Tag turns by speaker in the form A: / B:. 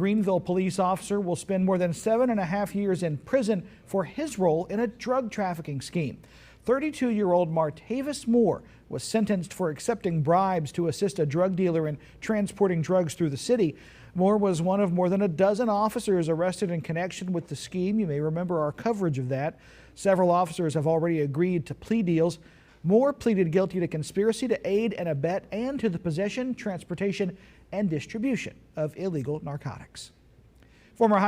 A: Greenville police officer will spend more than 7.5 years in prison for his role in a drug trafficking scheme. 32-year-old Martavis Moore was sentenced for accepting bribes to assist a drug dealer in transporting drugs through the city. Moore was one of more than a dozen officers arrested in connection with the scheme. You may remember our coverage of that. Several officers have already agreed to plea deals. Moore pleaded guilty to conspiracy to aid and abet and to the possession, transportation, and distribution of illegal narcotics. Former